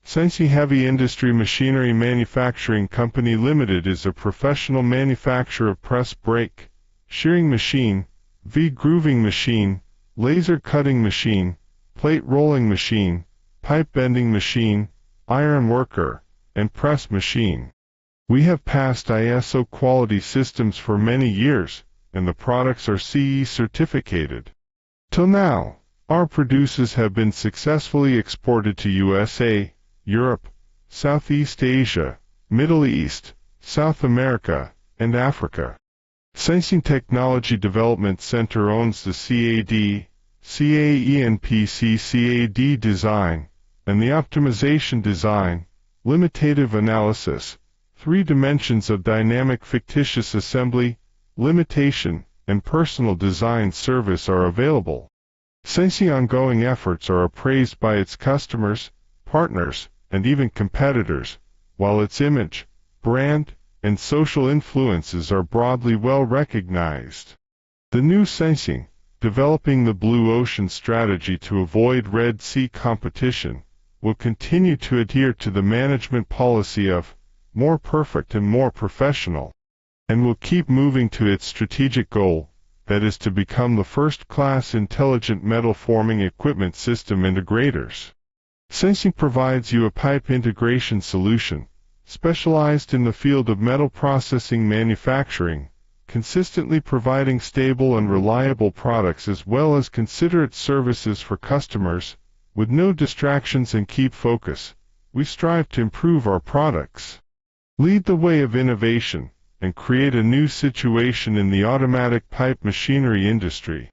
SANXIN Heavy Industry Machinery Manufacturing Company Limited is a professional manufacturer of press brake, shearing machine, V-grooving machine, laser cutting machine, plate rolling machine, pipe bending machine, iron worker, and press machine. We have passed ISO quality systems for many years, and the products are CE certificated. Till now, our producers have been successfully exported to USA, Europe, Southeast Asia, Middle East, South America, and Africa. SANXIN Technology Development Center owns the CAD, CAE&PC CAD design, and the optimization design, limitative analysis, 3 dimensions of dynamic fictitious assembly, limitation, and personal design service are available. SANXIN's ongoing efforts are appraised by its customers, partners, and even competitors, while its image, brand, and social influences are broadly well recognized. The new SANXIN, developing the Blue Ocean strategy to avoid Red Sea competition, will continue to adhere to the management policy of more perfect and more professional, and will keep moving to its strategic goal, that is to become the first-class intelligent metal forming equipment system integrators. SANXIN provides you a pipe integration solution, specialized in the field of metal processing manufacturing, consistently providing stable and reliable products as well as considerate services for customers. With no distractions and keep focus, we strive to improve our products, lead the way of innovation, and create a new situation in the automatic pipe machinery industry.